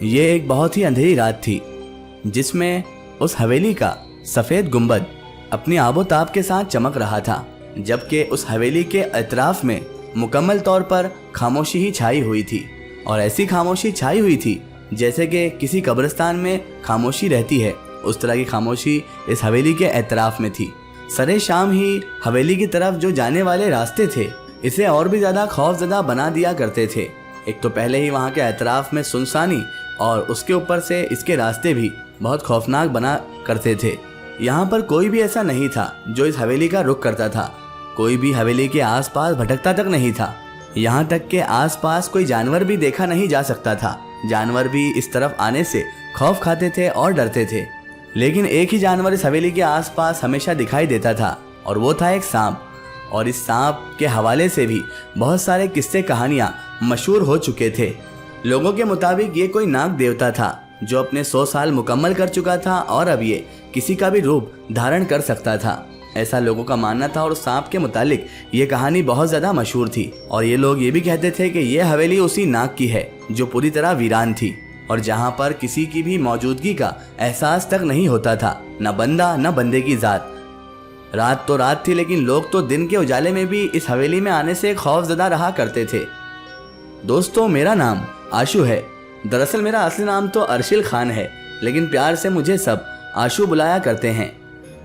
ये एक बहुत ही अंधेरी रात थी जिसमें उस हवेली का सफ़ेद गुंबद अपनी आबोताब के साथ चमक रहा था, जबकि उस हवेली के अतराफ में मुकम्मल तौर पर खामोशी ही छाई हुई थी। और ऐसी खामोशी छाई हुई थी जैसे कि किसी कब्रिस्तान में खामोशी रहती है, उस तरह की खामोशी इस हवेली के अतराफ में थी। सरे शाम ही हवेली की तरफ जो जाने वाले रास्ते थे इसे और भी ज़्यादा खौफजदा बना दिया करते थे। एक तो पहले ही वहाँ के अतराफ में सुनसानी और उसके ऊपर से इसके रास्ते भी बहुत खौफनाक बना करते थे। यहाँ पर कोई भी ऐसा नहीं था जो इस हवेली का रुख करता था, कोई भी हवेली के आसपास भटकता तक नहीं था। यहाँ तक के आसपास कोई जानवर भी देखा नहीं जा सकता था। जानवर भी इस तरफ आने से खौफ खाते थे और डरते थे। लेकिन एक ही जानवर इस हवेली के आसपास हमेशा दिखाई देता था और वो था एक सांप। और इस सांप के हवाले से भी बहुत सारे किस्से कहानियाँ मशहूर हो चुके थे। लोगों के मुताबिक ये कोई नाग देवता था जो अपने 100 साल मुकम्मल कर चुका था और अब ये किसी का भी रूप धारण कर सकता था, ऐसा लोगों का मानना था। और सांप के मुतालिक ये कहानी बहुत ज़्यादा मशहूर थी और ये लोग ये भी कहते थे कि ये हवेली उसी नाग की है जो पूरी तरह वीरान थी और जहाँ पर किसी की भी मौजूदगी का एहसास तक नहीं होता था, न बंदा न बंदे की ज़ात। रात तो रात थी, लेकिन लोग तो दिन के उजाले में भी इस हवेली में आने से खौफजदा रहा करते थे। दोस्तों, मेरा नाम आशू है। दरअसल मेरा असली नाम तो अर्शिल खान है, लेकिन प्यार से मुझे सब आशू बुलाया करते हैं।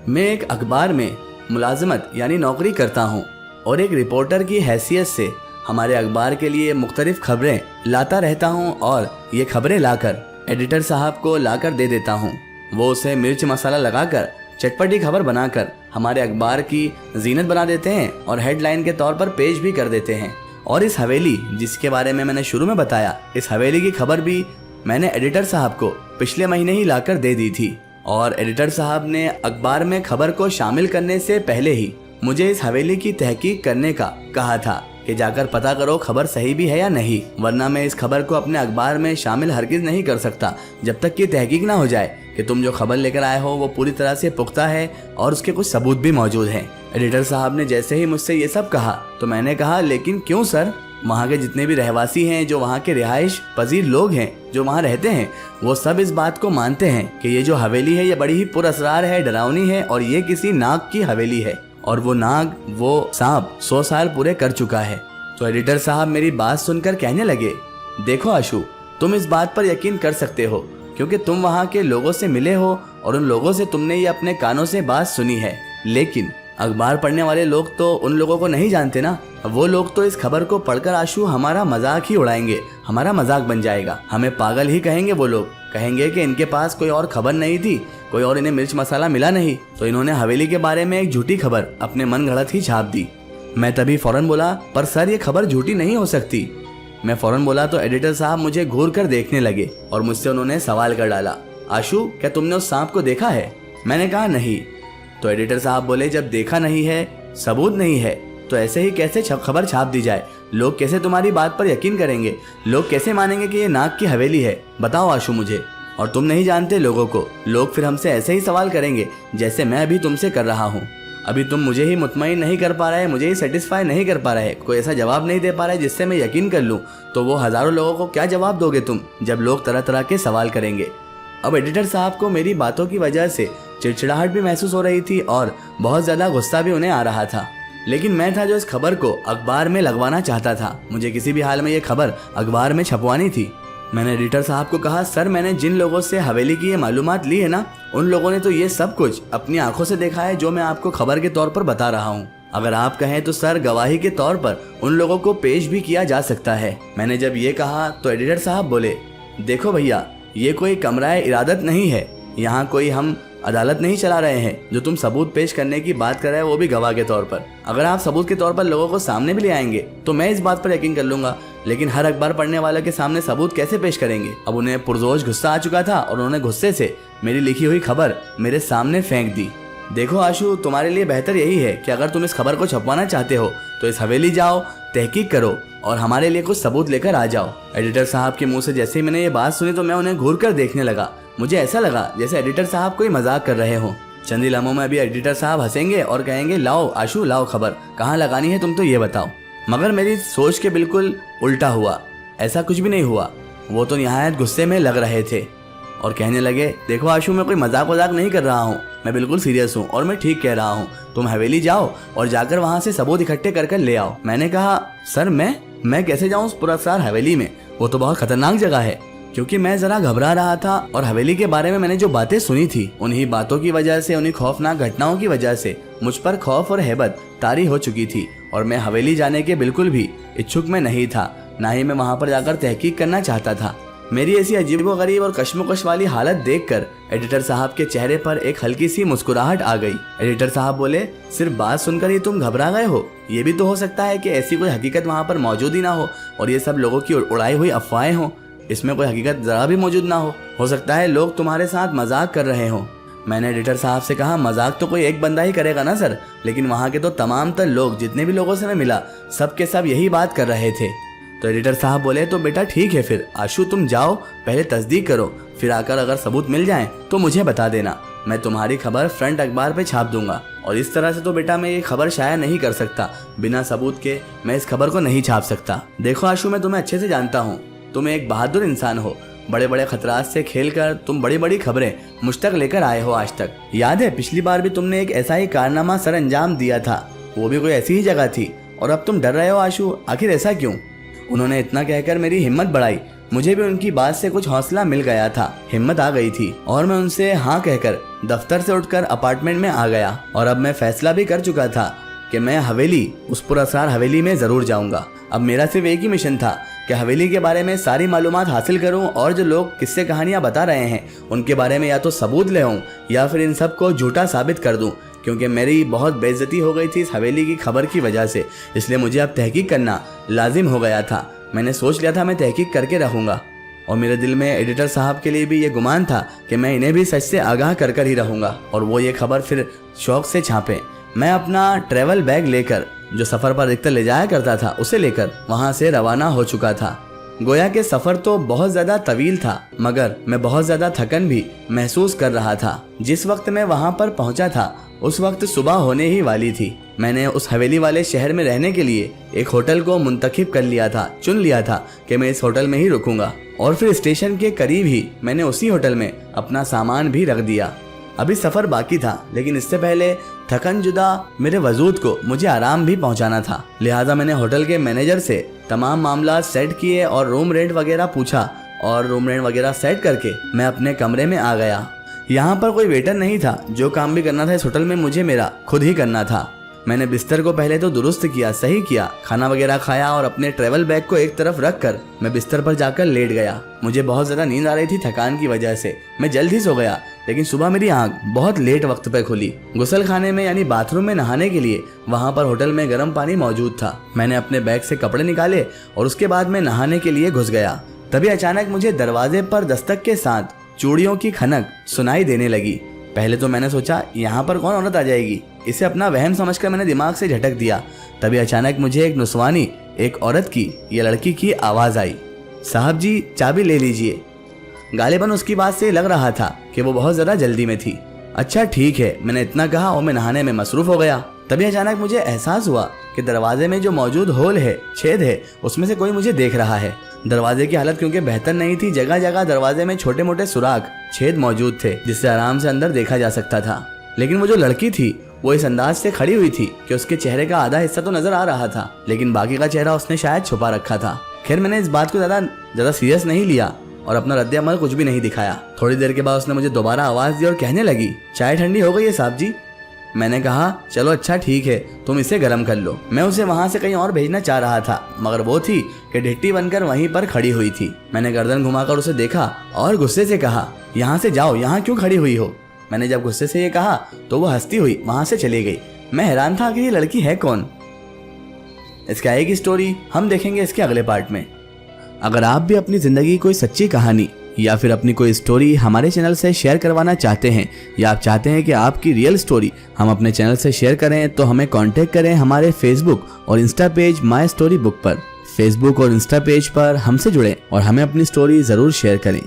मैं एक अखबार में मुलाजमत यानी नौकरी करता हूँ और एक रिपोर्टर की हैसियत से हमारे अखबार के लिए मुख्तलिफ खबरें लाता रहता हूँ और ये खबरें लाकर एडिटर साहब को लाकर दे देता हूँ। वो उसे मिर्च मसाला लगाकर चटपटी खबर बनाकर हमारे अखबार की जीनत बना देते हैं और हेडलाइन के तौर पर पेश भी कर देते हैं। और इस हवेली जिसके बारे में मैंने शुरू में बताया, इस हवेली की खबर भी मैंने एडिटर साहब को पिछले महीने ही लाकर दे दी थी। और एडिटर साहब ने अखबार में खबर को शामिल करने से पहले ही मुझे इस हवेली की तहकीक करने का कहा था कि जाकर पता करो खबर सही भी है या नहीं, वरना मैं इस खबर को अपने अखबार में शामिल हरगिज नहीं कर सकता जब तक कि तहकीक ना हो जाए कि तुम जो खबर लेकर आए हो वो पूरी तरह से पुख्ता है और उसके कुछ सबूत भी मौजूद हैं। एडिटर साहब ने जैसे ही मुझसे ये सब कहा तो मैंने कहा, लेकिन क्यों सर? वहाँ के जितने भी रहवासी हैं, जो वहाँ के रिहाइश पजीर लोग हैं जो वहाँ रहते हैं, वो सब इस बात को मानते हैं कि ये जो हवेली है ये बड़ी ही पुरअसरार है, डरावनी है और ये किसी नाग की हवेली है और वो नाग, वो सांप 100 साल पूरे कर चुका है। तो एडिटर साहब मेरी बात सुनकर कहने लगे, देखो आशू, तुम इस बात पर यकीन कर सकते हो क्योंकि तुम वहाँ के लोगों से मिले हो और उन लोगों से तुमने ये अपने कानों से बात सुनी है। लेकिन अखबार पढ़ने वाले लोग तो उन लोगों को नहीं जानते ना। वो लोग तो इस खबर को पढ़कर आशू हमारा मजाक ही उड़ाएंगे, हमारा मजाक बन जाएगा, हमें पागल ही कहेंगे। वो लोग कहेंगे कि इनके पास कोई और खबर नहीं थी, कोई और इन्हें मिर्च मसाला मिला नहीं, तो इन्होंने हवेली के बारे में एक झूठी खबर अपने मन गढ़ंत ही छाप दी। मैं तभी फौरन बोला, पर सर ये खबर झूठी नहीं हो सकती। मैं फौरन बोला तो एडिटर साहब मुझे घूर कर देखने लगे और मुझसे उन्होंने सवाल कर डाला, आशू क्या तुमने उस सांप को देखा है? मैंने कहा नहीं। तो एडिटर साहब बोले, जब देखा नहीं है, सबूत नहीं है, तो ऐसे ही कैसे खबर छाप दी जाए? लोग कैसे तुम्हारी बात पर यकीन करेंगे? लोग कैसे मानेंगे कि ये नाग की हवेली है? बताओ आशू मुझे। और तुम नहीं जानते लोगों को, लोग फिर हमसे ऐसे ही सवाल करेंगे जैसे मैं अभी तुमसे कर रहा हूँ। अभी तुम मुझे ही मुतमईन नहीं कर पा रहे, मुझे ही सेटिस्फाई नहीं कर पा रहे, कोई ऐसा जवाब नहीं दे पा रहे जिससे मैं यकीन कर लूँ, तो वो हज़ारों लोगों को क्या जवाब दोगे तुम जब लोग तरह तरह के सवाल करेंगे? अब एडिटर साहब को मेरी बातों की वजह से चिड़चिड़ाहट भी महसूस हो रही थी और बहुत ज़्यादा गुस्सा भी उन्हें आ रहा था। लेकिन मैं था जो इस खबर को अखबार में लगवाना चाहता था। मुझे किसी भी हाल में ये खबर अखबार में छपवानी थी। मैंने एडिटर साहब को कहा, सर मैंने जिन लोगों से हवेली की ये मालूमात ली है ना, उन लोगों ने तो ये सब कुछ अपनी आंखों से देखा है जो मैं आपको खबर के तौर पर बता रहा हूँ। अगर आप कहें तो सर गवाही के तौर पर उन लोगों को पेश भी किया जा सकता है। मैंने जब ये कहा तो एडिटर साहब बोले, देखो भैया, ये कोई कमराए इरादत नहीं है, यहाँ कोई हम अदालत नहीं चला रहे हैं। जो तुम सबूत पेश करने की बात कर रहे हैं वो भी गवाह के तौर पर। अगर आप सबूत के तौर पर लोगों को सामने भी ले आएंगे तो मैं इस बात पर यकीन कर लूंगा, लेकिन हर अखबार पढ़ने वाले के सामने सबूत कैसे पेश करेंगे? अब उन्हें पुरजोश गुस्सा आ चुका था और उन्होंने गुस्से से मेरी लिखी हुई खबर मेरे सामने फेंक दी। देखो आशू, तुम्हारे लिए बेहतर यही है कि अगर तुम इस खबर को छपवाना चाहते हो तो इस हवेली जाओ, तहकीक करो और हमारे लिए कुछ सबूत लेकर आ जाओ। एडिटर साहब के मुंह से जैसे ही मैंने ये बात सुनी तो मैं उन्हें घूर कर देखने लगा। मुझे ऐसा लगा जैसे एडिटर साहब कोई मजाक कर रहे हों। चंद ही लम्हों में अभी एडिटर साहब हंसेंगे और कहेंगे, लाओ आशू लाओ खबर, कहाँ लगानी है तुम तो ये बताओ। मगर मेरी सोच के बिल्कुल उल्टा हुआ। ऐसा कुछ भी नहीं हुआ। वो तो निहायत गुस्से में लग रहे थे और कहने लगे, देखो आशु, मैं कोई मजाक नहीं कर रहा हूँ, मैं बिल्कुल सीरियस हूँ और मैं ठीक कह रहा हूँ। तुम हवेली जाओ और जाकर वहाँ से सबूत इकट्ठे कर ले आओ। मैंने कहा, सर मैं कैसे जाऊँ उस पुरस्कार हवेली में? वो तो बहुत खतरनाक जगह है। क्योंकि मैं जरा घबरा रहा था और हवेली के बारे में मैंने जो बातें सुनी थी, उन्हीं बातों की वजह से, उन्हीं खौफनाक घटनाओं की वजह से मुझ पर खौफ और हैबत तारी हो चुकी थी और मैं हवेली जाने के बिल्कुल भी इच्छुक में नहीं था, ना ही मैं वहाँ पर जाकर तहकीक करना चाहता था। मेरी ऐसी अजीबोगरीब और कश्मकश वाली हालत देखकर एडिटर साहब के चेहरे पर एक हल्की सी मुस्कुराहट आ गई। एडिटर साहब बोले, सिर्फ बात सुनकर ही तुम घबरा गए हो? ये भी तो हो सकता है कि ऐसी कोई हकीकत वहाँ पर मौजूद ही ना हो और ये सब लोगों की उड़ाई हुई अफवाहें हों, इसमें कोई हकीकत जरा भी मौजूद ना हो सकता है लोग तुम्हारे साथ मजाक कर रहे हों। मैंने एडिटर साहब से कहा, मजाक तो कोई एक बंदा ही करेगा ना सर, लेकिन वहाँ के तो तमाम तर लोग, जितने भी लोगों से मैं मिला, सब के सब यही बात कर रहे थे। तो एडिटर साहब बोले, तो बेटा ठीक है, फिर आशु तुम जाओ, पहले तस्दीक करो, फिर आकर अगर सबूत मिल जाए तो मुझे बता देना, मैं तुम्हारी खबर फ्रंट अखबार पे छाप दूंगा। और इस तरह से तो बेटा मैं ये खबर शाया नहीं कर सकता, बिना सबूत के मैं इस खबर को नहीं छाप सकता। देखो आशु, मैं तुम्हें अच्छे से जानता हूँ, तुम एक बहादुर इंसान हो, बड़े बड़े खतरात से खेलकर तुम बड़ी बड़ी खबरें मुझ तक लेकर आए हो आज तक। याद है पिछली बार भी तुमने एक ऐसा ही कारनामा सर अंजाम दिया था, वो भी कोई ऐसी ही जगह थी, और अब तुम डर रहे हो आशु, आखिर ऐसा क्यों? उन्होंने इतना कहकर मेरी हिम्मत बढ़ाई। मुझे भी उनकी बात से कुछ हौसला मिल गया था, हिम्मत आ गई थी और मैं उनसे हाँ कहकर दफ्तर से उठकर अपार्टमेंट में आ गया। और अब मैं फैसला भी कर चुका था कि मैं हवेली, उस पुरस्कार हवेली में जरूर जाऊंगा। अब मेरा सिर्फ एक ही मिशन था कि हवेली के बारे में सारी मालूमात हासिल करूं और जो लोग किस्से कहानियां बता रहे हैं उनके बारे में या तो सबूत ले आऊं या फिर इन सब को झूठा साबित कर दूं, क्योंकि मेरी बहुत बेइज्जती हो गई थी इस हवेली की खबर की वजह से। इसलिए मुझे अब तहकीक करना लाजिम हो गया था। मैंने सोच लिया था मैं तहकीक करके रहूंगा और मेरे दिल में एडिटर साहब के लिए भी ये गुमान था कि मैं इन्हें भी सच से आगाह कर ही रहूंगा और वो ये खबर फिर शौक से छापें। मैं अपना ट्रैवल बैग लेकर, जो सफ़र पर अधिकतर ले जाया करता था, उसे लेकर वहाँ से रवाना हो चुका था। गोया के सफ़र तो बहुत ज़्यादा तवील था, मगर मैं बहुत ज़्यादा थकन भी महसूस कर रहा था। जिस वक्त मैं वहाँ पर पहुँचा था उस वक्त सुबह होने ही वाली थी। मैंने उस हवेली वाले शहर में रहने के लिए एक होटल को मुंतखब कर लिया था, चुन लिया था कि मैं इस होटल में ही रुकूंगा और फिर स्टेशन के करीब ही मैंने उसी होटल में अपना सामान भी रख दिया। अभी सफ़र बाकी था, लेकिन इससे पहले थकन जुदा मेरे वजूद को मुझे आराम भी पहुंचाना था। लिहाजा मैंने होटल के मैनेजर से तमाम मामला सेट किए और रूम रेंट वगैरह पूछा और रूम रेंट वगैरह सेट करके मैं अपने कमरे में आ गया। यहाँ पर कोई वेटर नहीं था, जो काम भी करना था इस होटल में मुझे मेरा खुद ही करना था। मैंने बिस्तर को पहले तो दुरुस्त किया, सही किया, खाना वगैरह खाया और अपने ट्रैवल बैग को एक तरफ रख कर मैं बिस्तर पर जाकर लेट गया। मुझे बहुत ज़्यादा नींद आ रही थी थकान की वजह से। मैं जल्द ही सो गया, लेकिन सुबह मेरी आंख बहुत लेट वक्त पर खुली। गुसल खाने में यानी बाथरूम में नहाने के लिए वहाँ पर होटल में गर्म पानी मौजूद था। मैंने अपने बैग से कपड़े निकाले और उसके बाद मैं नहाने के लिए घुस गया। तभी अचानक मुझे दरवाजे पर दस्तक के साथ चूड़ियों की खनक सुनाई देने लगी। पहले तो मैंने सोचा यहाँ पर कौन औरत आ जाएगी, इसे अपना वहम समझकर मैंने दिमाग से झटक दिया। तभी अचानक मुझे एक नुस्वानी, एक औरत की या लड़की की आवाज़ आई, साहब जी चाबी ले लीजिए। गालिबन उसकी बात से लग रहा था कि वो बहुत ज़्यादा जल्दी में थी। अच्छा ठीक है, मैंने इतना कहा और मैं नहाने में मसरूफ़ हो गया। तभी अचानक मुझे एहसास हुआ कि दरवाजे में जो मौजूद होल है, छेद है, उसमें से कोई मुझे देख रहा है। दरवाजे की हालत क्योंकि बेहतर नहीं थी, जगह जगह दरवाजे में छोटे मोटे सुराख, छेद मौजूद थे जिससे आराम से अंदर देखा जा सकता था। लेकिन वो जो लड़की थी वो इस अंदाज से खड़ी हुई थी कि उसके चेहरे का आधा हिस्सा तो नजर आ रहा था, लेकिन बाकी का चेहरा उसने शायद छुपा रखा था। खैर मैंने इस बात को ज़्यादा सीरियस नहीं लिया और अपना रद्द अमल कुछ भी नहीं दिखाया। थोड़ी देर के बाद उसने मुझे दोबारा आवाज़ दी और कहने लगी, चाय ठंडी हो गई है साहब जी। मैंने कहा चलो अच्छा ठीक है, तुम इसे गर्म कर लो। मैं उसे वहाँ से कहीं और भेजना चाह रहा था, मगर वो थी कि ढिट्टी बनकर वहीं पर खड़ी हुई थी। मैंने गर्दन घुमाकर उसे देखा और गुस्से से कहा, यहाँ से जाओ, यहाँ क्यों खड़ी हुई हो। मैंने जब गुस्से से ये कहा तो वो हंसती हुई वहाँ से चली गई। मैं हैरान था कि ये लड़की है कौन। इसकी आएगी स्टोरी हम देखेंगे इसके अगले पार्ट में। अगर आप भी अपनी ज़िंदगी कोई सच्ची कहानी या फिर अपनी कोई स्टोरी हमारे चैनल से शेयर करवाना चाहते हैं या आप चाहते हैं कि आपकी रियल स्टोरी हम अपने चैनल से शेयर करें, तो हमें कांटेक्ट करें हमारे फेसबुक और Insta page my story book पर। फेसबुक और इंस्टा पेज पर हमसे जुड़ें और हमें अपनी स्टोरी ज़रूर शेयर करें।